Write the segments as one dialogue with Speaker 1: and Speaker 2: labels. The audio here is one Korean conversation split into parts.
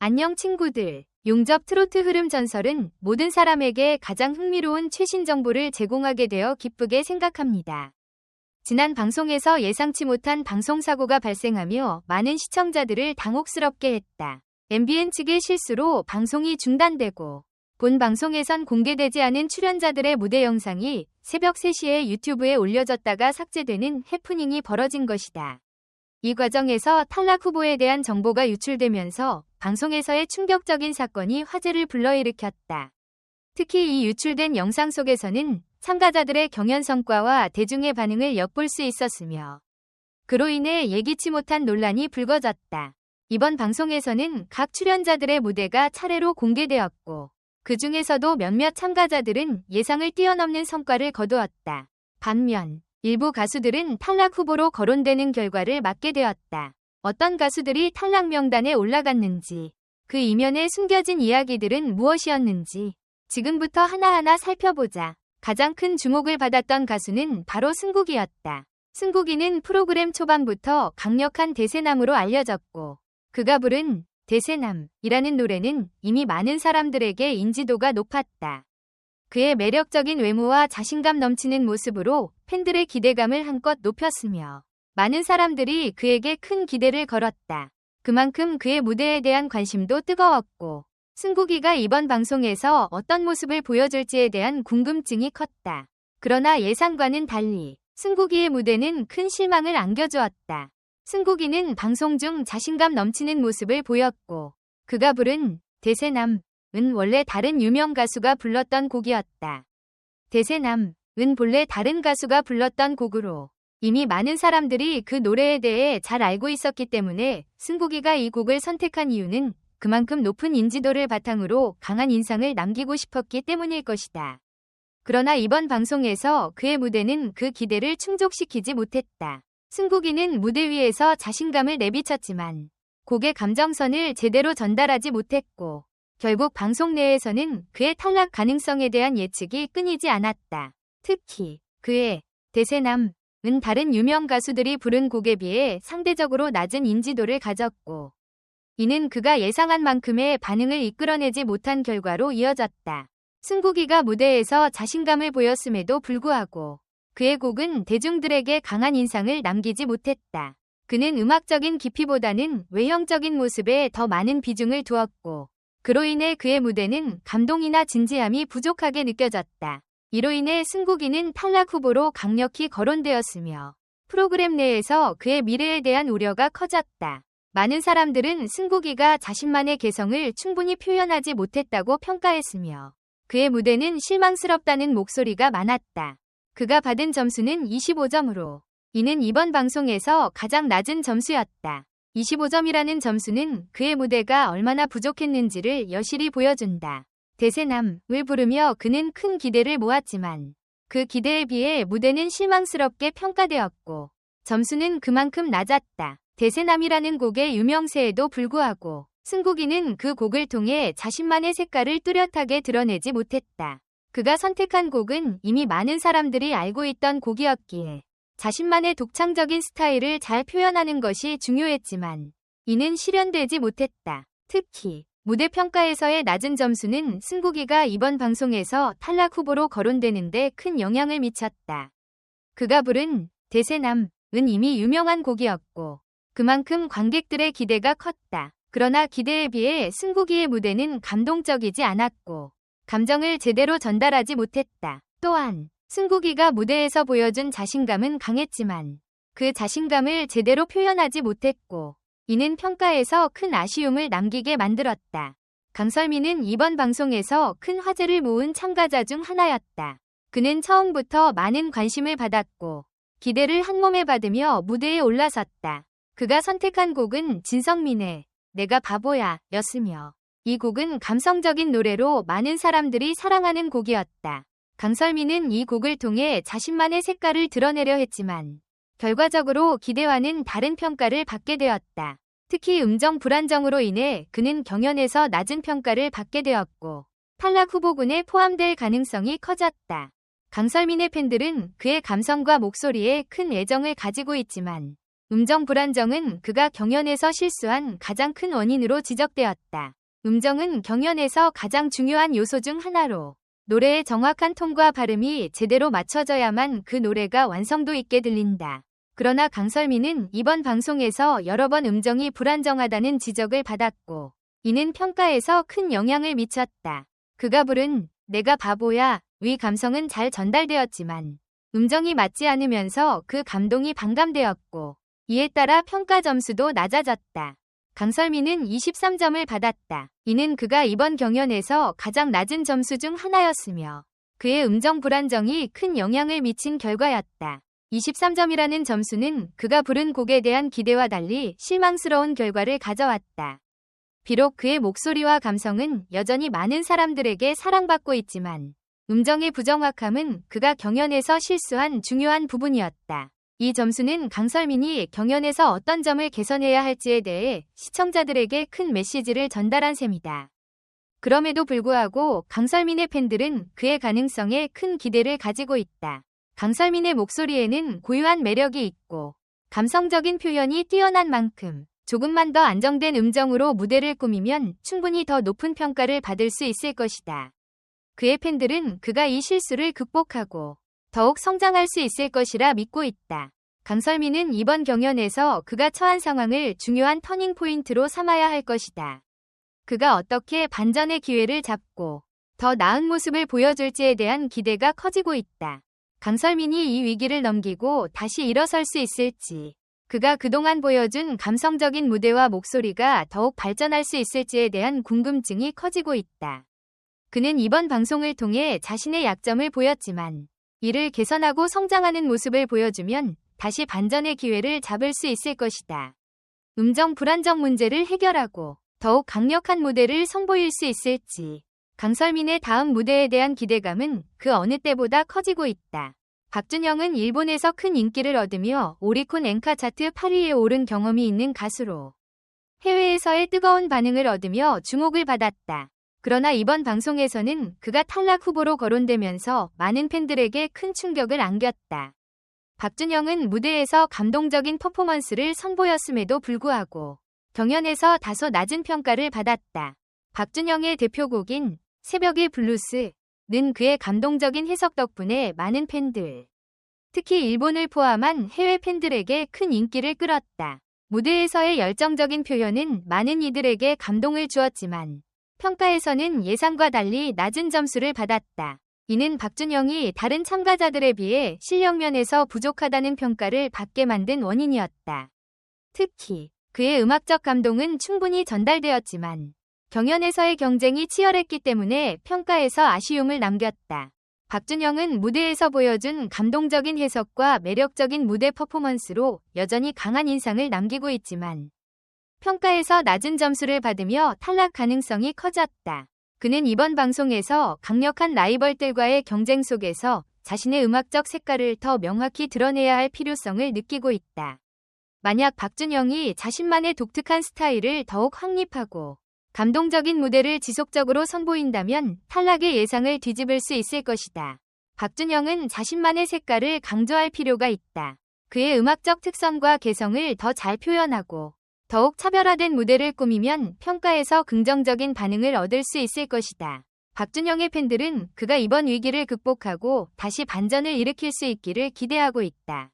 Speaker 1: 안녕 친구들. 용접 트로트 흐름 전설은 모든 사람에게 가장 흥미로운 최신 정보를 제공하게 되어 기쁘게 생각합니다. 지난 방송에서 예상치 못한 방송사고가 발생하며 많은 시청자들을 당혹스럽게 했다. MBN 측의 실수로 방송이 중단되고 본 방송에선 공개되지 않은 출연자들의 무대 영상이 새벽 3시에 유튜브에 올려졌다가 삭제되는 해프닝이 벌어진 것이다. 이 과정에서 탈락 후보에 대한 정보가 유출되면서 방송에서의 충격적인 사건이 화제를 불러일으켰다. 특히 이 유출된 영상 속에서는 참가자들의 경연 성과와 대중의 반응을 엿볼 수 있었으며 그로 인해 예기치 못한 논란이 불거졌다. 이번 방송에서는 각 출연자들의 무대가 차례로 공개되었고 그 중에서도 몇몇 참가자들은 예상을 뛰어넘는 성과를 거두었다. 반면 일부 가수들은 탈락 후보로 거론되는 결과를 맞게 되었다. 어떤 가수들이 탈락 명단에 올라갔는지, 그 이면에 숨겨진 이야기들은 무엇이었는지 지금부터 하나하나 살펴보자. 가장 큰 주목을 받았던 가수는 바로 승국이었다. 승국이는 프로그램 초반부터 강력한 대세남으로 알려졌고 그가 부른 대세남이라는 노래는 이미 많은 사람들에게 인지도가 높았다. 그의 매력적인 외모와 자신감 넘치는 모습으로 팬들의 기대감을 한껏 높였으며 많은 사람들이 그에게 큰 기대를 걸었다. 그만큼 그의 무대에 대한 관심도 뜨거웠고 승국이가 이번 방송에서 어떤 모습을 보여줄지에 대한 궁금증이 컸다. 그러나 예상과는 달리 승국이의 무대는 큰 실망을 안겨주었다. 승국이는 방송 중 자신감 넘치는 모습을 보였고 그가 부른 대세남은 원래 다른 유명 가수가 불렀던 곡이었다. 대세남은 본래 다른 가수가 불렀던 곡으로 이미 많은 사람들이 그 노래에 대해 잘 알고 있었기 때문에 승국이가 이 곡을 선택한 이유는 그만큼 높은 인지도를 바탕으로 강한 인상을 남기고 싶었기 때문일 것이다. 그러나 이번 방송에서 그의 무대는 그 기대를 충족시키지 못했다. 승국이는 무대 위에서 자신감을 내비쳤지만 곡의 감정선을 제대로 전달하지 못했고 결국 방송 내에서는 그의 탈락 가능성에 대한 예측이 끊이지 않았다. 특히 그의 대세남은 다른 유명 가수들이 부른 곡에 비해 상대적으로 낮은 인지도를 가졌고 이는 그가 예상한 만큼의 반응을 이끌어내지 못한 결과로 이어졌다. 승국이가 무대에서 자신감을 보였음에도 불구하고 그의 곡은 대중들에게 강한 인상을 남기지 못했다. 그는 음악적인 깊이보다는 외형적인 모습에 더 많은 비중을 두었고 그로 인해 그의 무대는 감동이나 진지함이 부족하게 느껴졌다. 이로 인해 승국이는 탈락 후보로 강력히 거론되었으며 프로그램 내에서 그의 미래에 대한 우려가 커졌다. 많은 사람들은 승국이가 자신만의 개성을 충분히 표현하지 못했다고 평가했으며 그의 무대는 실망스럽다는 목소리가 많았다. 그가 받은 점수는 25점으로 이는 이번 방송에서 가장 낮은 점수였다. 25점이라는 점수는 그의 무대가 얼마나 부족했는지를 여실히 보여준다. 대세남을 부르며 그는 큰 기대를 모았지만 그 기대에 비해 무대는 실망스럽게 평가되었고 점수는 그만큼 낮았다. 대세남이라는 곡의 유명세에도 불구하고 승국이는 그 곡을 통해 자신만의 색깔을 뚜렷하게 드러내지 못했다. 그가 선택한 곡은 이미 많은 사람들이 알고 있던 곡이었기에 자신만의 독창적인 스타일을 잘 표현하는 것이 중요했지만 이는 실현되지 못했다. 특히 무대 평가에서의 낮은 점수는 승국이가 이번 방송에서 탈락 후보로 거론되는데 큰 영향을 미쳤다. 그가 부른 대세남은 이미 유명한 곡이었고 그만큼 관객들의 기대가 컸다. 그러나 기대에 비해 승국이의 무대는 감동적이지 않았고 감정을 제대로 전달하지 못했다. 또한 승국이가 무대에서 보여준 자신감은 강했지만 그 자신감을 제대로 표현하지 못했고 이는 평가에서 큰 아쉬움을 남기게 만들었다. 강설민은 이번 방송에서 큰 화제를 모은 참가자 중 하나였다. 그는 처음부터 많은 관심을 받았고 기대를 한몸에 받으며 무대에 올라섰다. 그가 선택한 곡은 진성민의 내가 바보야 였으며 이 곡은 감성적인 노래로 많은 사람들이 사랑하는 곡이었다. 강설민은 이 곡을 통해 자신만의 색깔을 드러내려 했지만 결과적으로 기대와는 다른 평가를 받게 되었다. 특히 음정 불안정으로 인해 그는 경연에서 낮은 평가를 받게 되었고 탈락 후보군에 포함될 가능성이 커졌다. 강설민의 팬들은 그의 감성과 목소리에 큰 애정을 가지고 있지만 음정 불안정은 그가 경연에서 실수한 가장 큰 원인으로 지적되었다. 음정은 경연에서 가장 중요한 요소 중 하나로 노래의 정확한 톤과 발음이 제대로 맞춰져야만 그 노래가 완성도 있게 들린다. 그러나 강설민은 이번 방송에서 여러 번 음정이 불안정하다는 지적을 받았고 이는 평가에서 큰 영향을 미쳤다. 그가 부른 내가 바보야 의 감성은 잘 전달되었지만 음정이 맞지 않으면서 그 감동이 반감되었고 이에 따라 평가 점수도 낮아졌다. 강설민은 23점을 받았다. 이는 그가 이번 경연에서 가장 낮은 점수 중 하나였으며 그의 음정 불안정이 큰 영향을 미친 결과였다. 23점이라는 점수는 그가 부른 곡에 대한 기대와 달리 실망스러운 결과를 가져왔다. 비록 그의 목소리와 감성은 여전히 많은 사람들에게 사랑받고 있지만 음정의 부정확함은 그가 경연에서 실수한 중요한 부분이었다. 이 점수는 강설민이 경연에서 어떤 점을 개선해야 할지에 대해 시청자들에게 큰 메시지를 전달한 셈이다. 그럼에도 불구하고 강설민의 팬들은 그의 가능성에 큰 기대를 가지고 있다. 강설민의 목소리에는 고유한 매력이 있고 감성적인 표현이 뛰어난 만큼 조금만 더 안정된 음정으로 무대를 꾸미면 충분히 더 높은 평가를 받을 수 있을 것이다. 그의 팬들은 그가 이 실수를 극복하고 더욱 성장할 수 있을 것이라 믿고 있다. 강설민은 이번 경연에서 그가 처한 상황을 중요한 터닝포인트로 삼아야 할 것이다. 그가 어떻게 반전의 기회를 잡고 더 나은 모습을 보여줄지에 대한 기대가 커지고 있다. 강설민이 이 위기를 넘기고 다시 일어설 수 있을지, 그가 그동안 보여준 감성적인 무대와 목소리가 더욱 발전할 수 있을지에 대한 궁금증이 커지고 있다. 그는 이번 방송을 통해 자신의 약점을 보였지만 이를 개선하고 성장하는 모습을 보여주면 다시 반전의 기회를 잡을 수 있을 것이다. 음정 불안정 문제를 해결하고 더욱 강력한 무대를 선보일 수 있을지, 강설민의 다음 무대에 대한 기대감은 그 어느 때보다 커지고 있다. 박준영은 일본에서 큰 인기를 얻으며 오리콘 엔카 차트 8위에 오른 경험이 있는 가수로 해외에서의 뜨거운 반응을 얻으며 주목을 받았다. 그러나 이번 방송에서는 그가 탈락 후보로 거론되면서 많은 팬들에게 큰 충격을 안겼다. 박준영은 무대에서 감동적인 퍼포먼스를 선보였음에도 불구하고 경연에서 다소 낮은 평가를 받았다. 박준영의 대표곡인 새벽의 블루스는 그의 감동적인 해석 덕분에 많은 팬들, 특히 일본을 포함한 해외 팬들에게 큰 인기를 끌었다. 무대에서의 열정적인 표현은 많은 이들에게 감동을 주었지만 평가에서는 예상과 달리 낮은 점수를 받았다. 이는 박준영이 다른 참가자들에 비해 실력면에서 부족하다는 평가를 받게 만든 원인이었다. 특히 그의 음악적 감동은 충분히 전달되었지만 경연에서의 경쟁이 치열했기 때문에 평가에서 아쉬움을 남겼다. 박준영은 무대에서 보여준 감동적인 해석과 매력적인 무대 퍼포먼스로 여전히 강한 인상을 남기고 있지만 평가에서 낮은 점수를 받으며 탈락 가능성이 커졌다. 그는 이번 방송에서 강력한 라이벌들과의 경쟁 속에서 자신의 음악적 색깔을 더 명확히 드러내야 할 필요성을 느끼고 있다. 만약 박준영이 자신만의 독특한 스타일을 더욱 확립하고 감동적인 무대를 지속적으로 선보인다면 탈락의 예상을 뒤집을 수 있을 것이다. 박준영은 자신만의 색깔을 강조할 필요가 있다. 그의 음악적 특성과 개성을 더 잘 표현하고 더욱 차별화된 무대를 꾸미면 평가에서 긍정적인 반응을 얻을 수 있을 것이다. 박준영의 팬들은 그가 이번 위기를 극복하고 다시 반전을 일으킬 수 있기를 기대하고 있다.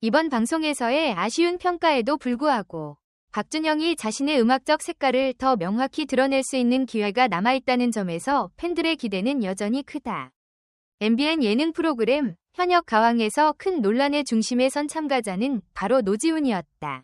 Speaker 1: 이번 방송에서의 아쉬운 평가에도 불구하고 박준영이 자신의 음악적 색깔을 더 명확히 드러낼 수 있는 기회가 남아있다는 점에서 팬들의 기대는 여전히 크다. MBN 예능 프로그램 현역 가왕에서 큰 논란의 중심에 선 참가자는 바로 노지훈이었다.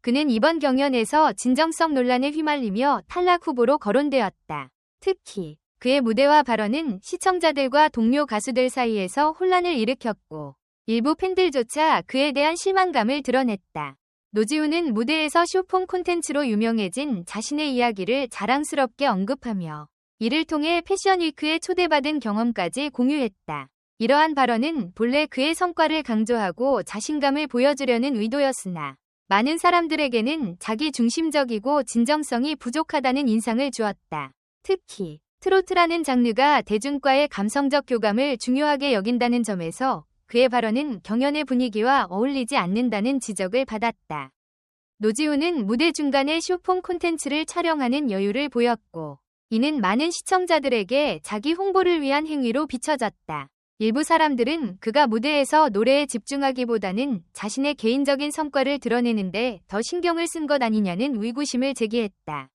Speaker 1: 그는 이번 경연에서 진정성 논란에 휘말리며 탈락 후보로 거론되었다. 특히 그의 무대와 발언은 시청자들과 동료 가수들 사이에서 혼란을 일으켰고 일부 팬들조차 그에 대한 실망감을 드러냈다. 노지훈은 무대에서 쇼폼 콘텐츠로 유명해진 자신의 이야기를 자랑스럽게 언급하며 이를 통해 패션위크에 초대받은 경험까지 공유했다. 이러한 발언은 본래 그의 성과를 강조하고 자신감을 보여주려는 의도였으나 많은 사람들에게는 자기 중심적이고 진정성이 부족하다는 인상을 주었다. 특히 트로트라는 장르가 대중과의 감성적 교감을 중요하게 여긴다는 점에서 그의 발언은 경연의 분위기와 어울리지 않는다는 지적을 받았다. 노지훈은 무대 중간에 쇼폼 콘텐츠를 촬영하는 여유를 보였고 이는 많은 시청자들에게 자기 홍보를 위한 행위로 비춰졌다. 일부 사람들은 그가 무대에서 노래에 집중하기보다는 자신의 개인적인 성과를 드러내는데 더 신경을 쓴 것 아니냐는 의구심을 제기했다.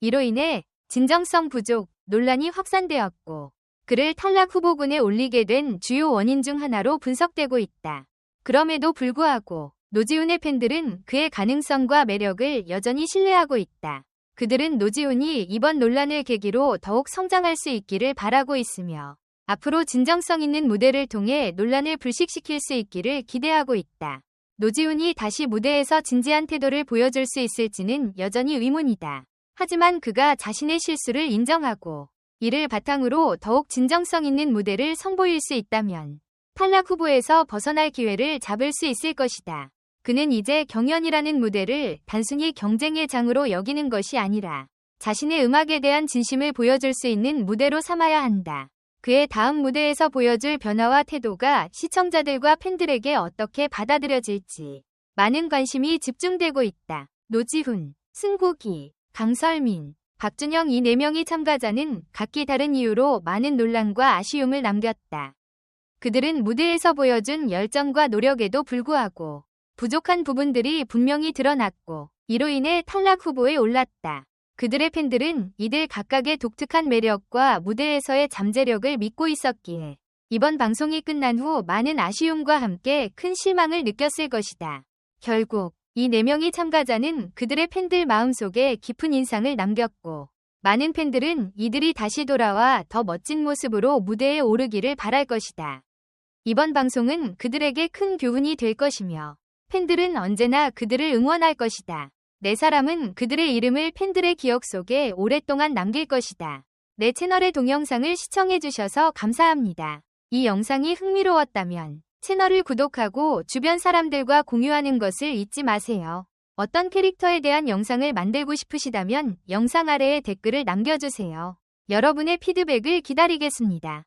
Speaker 1: 이로 인해 진정성 부족 논란이 확산되었고 그를 탈락 후보군에 올리게 된 주요 원인 중 하나로 분석되고 있다. 그럼에도 불구하고 노지훈의 팬들은 그의 가능성과 매력을 여전히 신뢰하고 있다. 그들은 노지훈이 이번 논란을 계기로 더욱 성장할 수 있기를 바라고 있으며 앞으로 진정성 있는 무대를 통해 논란을 불식시킬 수 있기를 기대하고 있다. 노지훈이 다시 무대에서 진지한 태도를 보여줄 수 있을지는 여전히 의문이다. 하지만 그가 자신의 실수를 인정하고 이를 바탕으로 더욱 진정성 있는 무대를 선보일 수 있다면 탈락 후보에서 벗어날 기회를 잡을 수 있을 것이다. 그는 이제 경연이라는 무대를 단순히 경쟁의 장으로 여기는 것이 아니라 자신의 음악에 대한 진심을 보여줄 수 있는 무대로 삼아야 한다. 그의 다음 무대에서 보여줄 변화와 태도가 시청자들과 팬들에게 어떻게 받아들여질지 많은 관심이 집중되고 있다. 노지훈, 승국이, 강설민, 박준영 이 4명의 참가자는 각기 다른 이유로 많은 논란과 아쉬움을 남겼다. 그들은 무대에서 보여준 열정과 노력에도 불구하고 부족한 부분들이 분명히 드러났고 이로 인해 탈락 후보에 올랐다. 그들의 팬들은 이들 각각의 독특한 매력과 무대에서의 잠재력을 믿고 있었기에 이번 방송이 끝난 후 많은 아쉬움과 함께 큰 실망을 느꼈을 것이다. 결국 이 4명의 참가자는 그들의 팬들 마음속에 깊은 인상을 남겼고 많은 팬들은 이들이 다시 돌아와 더 멋진 모습으로 무대에 오르기를 바랄 것이다. 이번 방송은 그들에게 큰 교훈이 될 것이며 팬들은 언제나 그들을 응원할 것이다. 내 사람은 그들의 이름을 팬들의 기억 속에 오랫동안 남길 것이다. 내 채널의 동영상을 시청해주셔서 감사합니다. 이 영상이 흥미로웠다면 채널을 구독하고 주변 사람들과 공유하는 것을 잊지 마세요. 어떤 캐릭터에 대한 영상을 만들고 싶으시다면 영상 아래에 댓글을 남겨주세요. 여러분의 피드백을 기다리겠습니다.